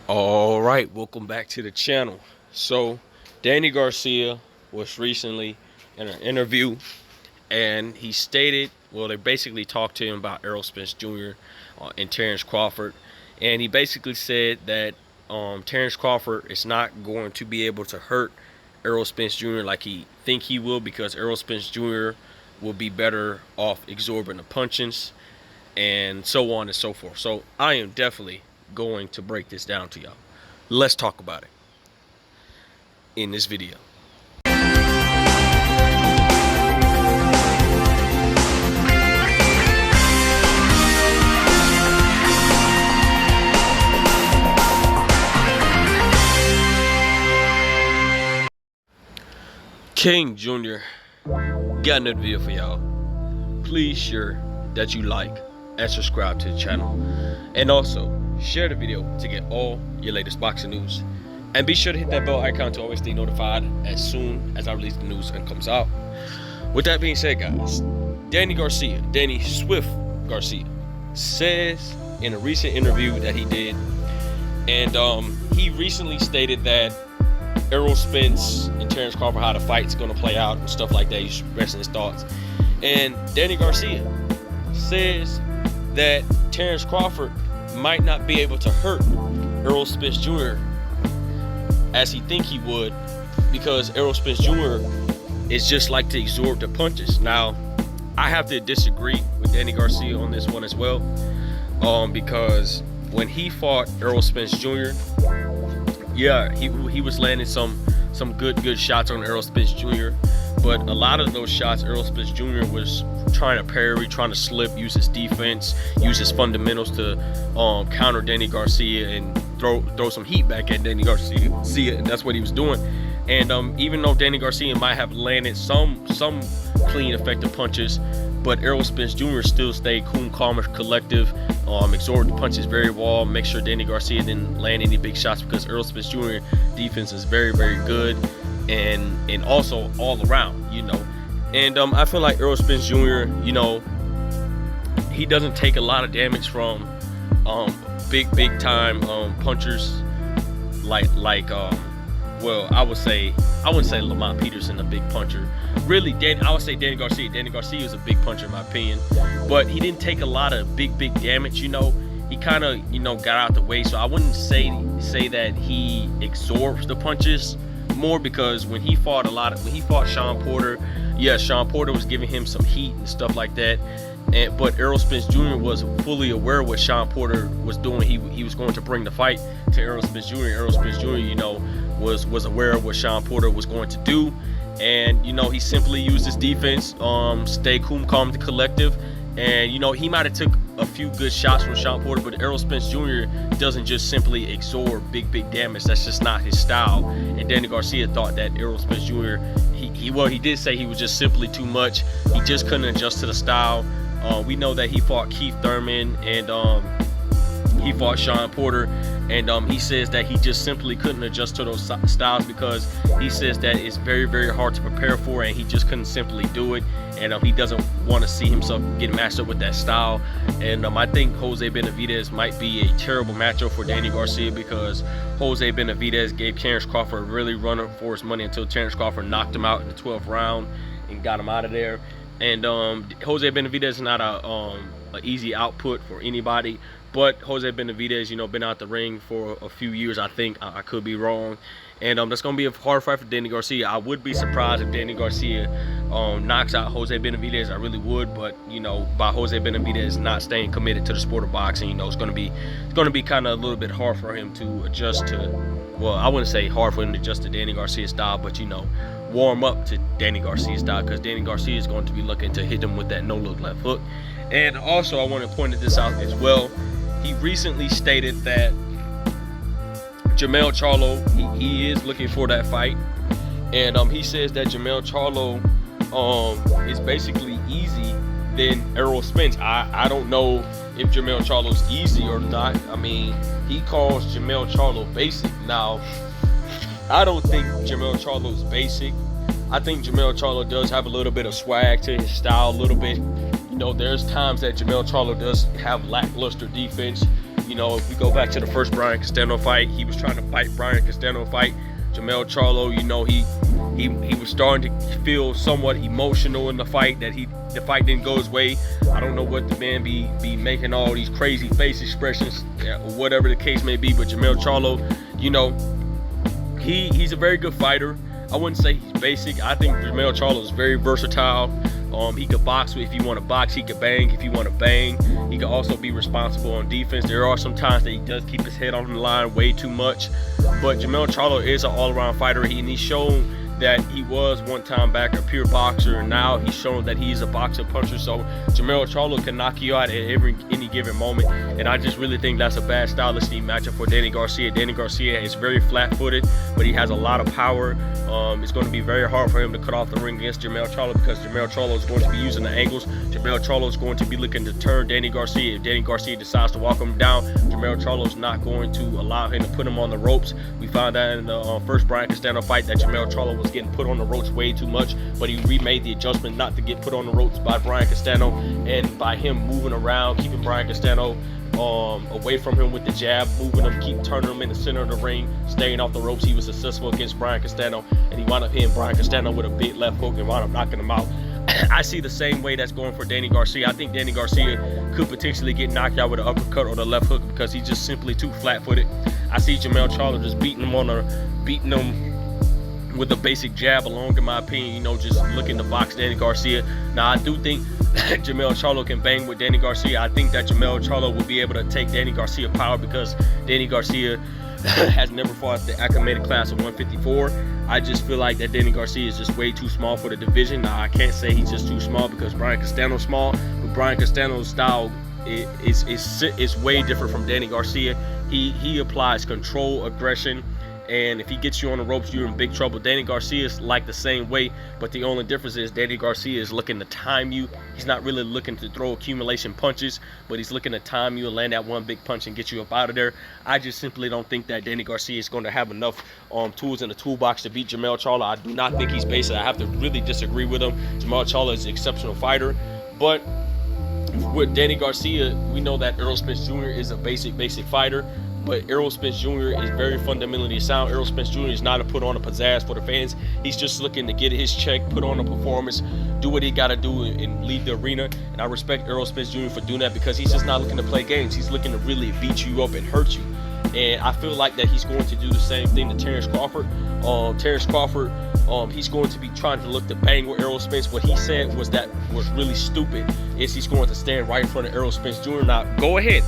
All right, welcome back to the channel. So, Danny Garcia was recently in an interview, and he stated, well, they basically talked to him about Errol Spence Jr. And Terence Crawford, and he basically said that Terence Crawford is not going to be able to hurt Errol Spence Jr. like he think he will, because Errol Spence Jr. will be better off absorbing the punches and so on and so forth. So I am definitely going to break this down to y'all. Let's talk about it in this video. King Jr. got another video for y'all. Please share that you like and subscribe to the channel, and also share the video to get all your latest boxing news, and be sure to hit that bell icon to always stay notified as soon as I release the news and comes out. With that being said, guys, Danny Swift Garcia says in a recent interview that he did, and he recently stated that Errol Spence and Terence Crawford, how the fight's gonna play out and stuff like that. He's expressing his thoughts, and Danny Garcia says that Terence Crawford might not be able to hurt Errol Spence Jr. as he think he would, because Errol Spence Jr. is just like to absorb the punches. Now, I have to disagree with Danny Garcia on this one as well, because when he fought Errol Spence Jr., yeah, he was landing some good shots on Errol Spence Jr., but a lot of those shots Errol Spence Jr. was trying to parry, trying to slip, use his defense, use his fundamentals to counter Danny Garcia and throw some heat back at Danny Garcia, and that's what he was doing. And even though Danny Garcia might have landed some clean, effective punches, but Errol Spence Jr. still stayed cool, calm, and collective, absorbed the punches very well, make sure Danny Garcia didn't land any big shots, because Errol Spence Jr. defense is very, very good, and also all around, you know. And I feel like Errol Spence Jr., you know, he doesn't take a lot of damage from big time punchers like well, I wouldn't say Lamont Peterson a big puncher. Really, I would say Danny Garcia. Danny Garcia is a big puncher in my opinion, but he didn't take a lot of big damage. You know, he kind of, you know, got out the way. So I wouldn't say that he absorbs the punches more, because when he fought Shawn Porter, yeah, Shawn Porter was giving him some heat and stuff like that. But Errol Spence Jr. was fully aware of what Shawn Porter was doing. He was going to bring the fight to Errol Spence Jr. Errol Spence Jr., you know, was aware of what Shawn Porter was going to do, and you know, he simply used his defense, stay cool, calm, and collective. And you know, he might have took a few good shots from Shawn Porter, but Errol Spence Jr. doesn't just simply absorb big damage. That's just not his style. And Danny Garcia thought that Errol Spence Jr. he did say he was just simply too much. He just couldn't adjust to the style. We know that he fought Keith Thurman, and he fought Shawn Porter, and he says that he just simply couldn't adjust to those styles, because he says that it's very, very hard to prepare for, and he just couldn't simply do it. And he doesn't want to see himself get matched up with that style. And I think Jose Benavidez might be a terrible matchup for Danny Garcia, because Jose Benavidez gave Terence Crawford a really run for his money until Terence Crawford knocked him out in the 12th round and got him out of there. And Jose Benavidez is not a easy output for anybody, but Jose Benavidez, you know, been out the ring for a few years, I think. I could be wrong. And that's going to be a hard fight for Danny Garcia. I would be surprised if Danny Garcia knocks out Jose Benavidez. I really would. But, you know, by Jose Benavidez not staying committed to the sport of boxing, you know, it's going to be kind of a little bit hard for him to adjust to, well, I wouldn't say hard for him to adjust to Danny Garcia's style, but, you know, warm up to Danny Garcia's style, because Danny Garcia is going to be looking to hit him with that no-look left hook. And also, I want to point this out as well. He recently stated that Jermell Charlo, he is looking for that fight, and he says that Jermell Charlo is basically easy than Errol Spence. I don't know if Jermell Charlo's easy or not. I mean, he calls Jermell Charlo basic. Now, I don't think Jermell Charlo's basic. I think Jermell Charlo does have a little bit of swag to his style, a little bit. You know, there's times that Jermell Charlo does have lackluster defense, You know, if we go back to the first Brian Castano fight, he was trying to fight Brian Castano fight. Jamel Charlo, you know, he was starting to feel somewhat emotional in the fight, that the fight didn't go his way. I don't know what the man be making all these crazy face expressions, or whatever the case may be, but Jamel Charlo, you know, he's a very good fighter. I wouldn't say he's basic. I think Jamel Charlo is very versatile. He could box if you want to box. He could bang if you want to bang. He could also be responsible on defense. There are some times that he does keep his head on the line way too much. But Jamel Charlo is an all-around fighter. And he's shown that he was one time back a pure boxer, and now he's shown that he's a boxer puncher. So Jamel Charlo can knock you out at any given moment, and I just really think that's a bad stylistic matchup for Danny Garcia. Danny Garcia is very flat-footed, but he has a lot of power. It's going to be very hard for him to cut off the ring against Jamel Charlo, because Jamel Charlo is going to be using the angles. Jamel Charlo is going to be looking to turn Danny Garcia. If Danny Garcia decides to walk him down, Jamel Charlo is not going to allow him to put him on the ropes. We found out in the first Brian Castano fight that Jamel Charlo was getting put on the ropes way too much, but he remade the adjustment not to get put on the ropes by Brian Castano, and by him moving around, keeping Brian Castano away from him with the jab, moving him, keep turning him in the center of the ring, staying off the ropes. He was successful against Brian Castano, and he wound up hitting Brian Castano with a big left hook and wound up knocking him out. I see the same way that's going for Danny Garcia. I think Danny Garcia could potentially get knocked out with an uppercut or the left hook, because he's just simply too flat-footed. I see Jamel Charlo just beating him with a basic jab along, in my opinion, you know, just looking to box Danny Garcia. Now, I do think Jamel Charlo can bang with Danny Garcia. I think that Jamel Charlo will be able to take Danny Garcia power, because Danny Garcia has never fought the acclimated class of 154. I just feel like that Danny Garcia is just way too small for the division. Now, I can't say he's just too small because Brian Castano's small, but Brian Castano's style is way different from Danny Garcia. He applies control, aggression, and if he gets you on the ropes, you're in big trouble. Danny Garcia is like the same way, but the only difference is Danny Garcia is looking to time you. He's not really looking to throw accumulation punches, but he's looking to time you and land that one big punch and get you up out of there. I just simply don't think that Danny Garcia is going to have enough tools in the toolbox to beat Jamel Charlo. I do not think he's basic. I have to really disagree with him. Jamel Charlo is an exceptional fighter, but with Danny Garcia, we know that Errol Spence Jr. is a basic fighter. But Errol Spence Jr. is very fundamentally sound. Errol Spence Jr. is not to put on a pizzazz for the fans. He's just looking to get his check, put on a performance, do what he got to do, and leave the arena. And I respect Errol Spence Jr. for doing that, because he's just not looking to play games. He's looking to really beat you up and hurt you. And I feel like that he's going to do the same thing to Terence Crawford. Terence Crawford, he's going to be trying to look to bang with Errol Spence. What he said was really stupid, is he's going to stand right in front of Errol Spence Jr. Now, go ahead.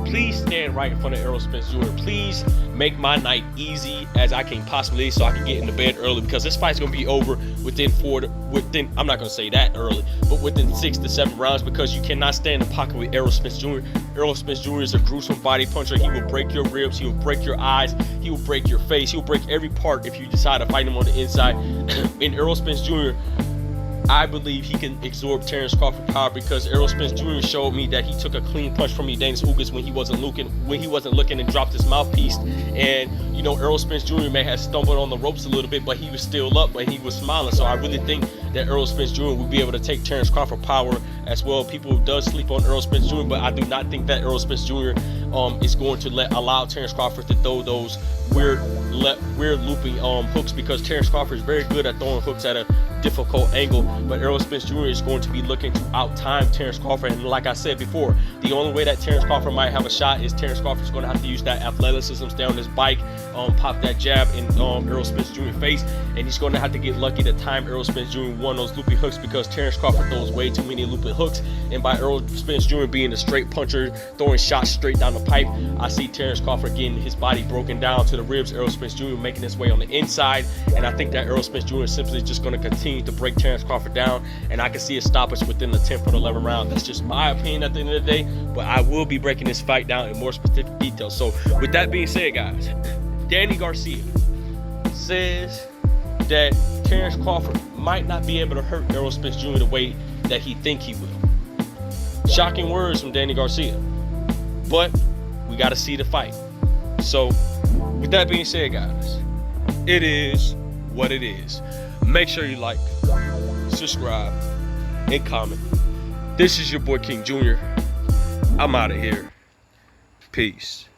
Please stand right in front of Errol Spence Jr. Please make my night easy as I can possibly, so I can get into bed early, because this fight's going to be over within I'm not going to say that early, but within 6 to 7 rounds, because you cannot stand in the pocket with Errol Spence Jr. Errol Spence Jr. is a gruesome body puncher. He will break your ribs. He will break your eyes. He will break your face. He will break every part if you decide to fight him on the inside. And Errol Spence Jr., I believe he can absorb Terence Crawford power, because Errol Spence Jr. showed me that he took a clean punch from Dennis Ugas when he wasn't looking and dropped his mouthpiece. And you know, Errol Spence Jr. may have stumbled on the ropes a little bit, but he was still up, but he was smiling. So I really think that Errol Spence Jr. will be able to take Terence Crawford power as well. People does sleep on Errol Spence Jr., but I do not think that Errol Spence Jr. Is going to allow Terence Crawford to throw those weird looping hooks, because Terence Crawford is very good at throwing hooks at a difficult angle, but Errol Spence Jr. is going to be looking to out-time Terence Crawford. And like I said before, the only way that Terence Crawford might have a shot is Terence Crawford is going to have to use that athleticism, stay on his bike, pop that jab in Errol Spence Jr.'s face, and he's going to have to get lucky to time Errol Spence Jr. one of those loopy hooks, because Terence Crawford throws way too many loopy hooks. And by Errol Spence Jr. being a straight puncher, throwing shots straight down the pipe, I see Terence Crawford getting his body broken down to the ribs, Errol Spence Jr. making his way on the inside, and I think that Errol Spence Jr. is simply just going to continue to break Terence Crawford down, and I can see a stoppage within the 10th or 11th round. That's just my opinion at the end of the day, but I will be breaking this fight down in more specific details. So with that being said, guys, Danny Garcia says that Terence Crawford might not be able to hurt Errol Spence Jr. the way that he think he will. Shocking words from Danny Garcia, but we got to see the fight. So with that being said, guys, it is what it is. Make sure you like, subscribe, and comment. This is your boy King Jr. I'm out of here. Peace.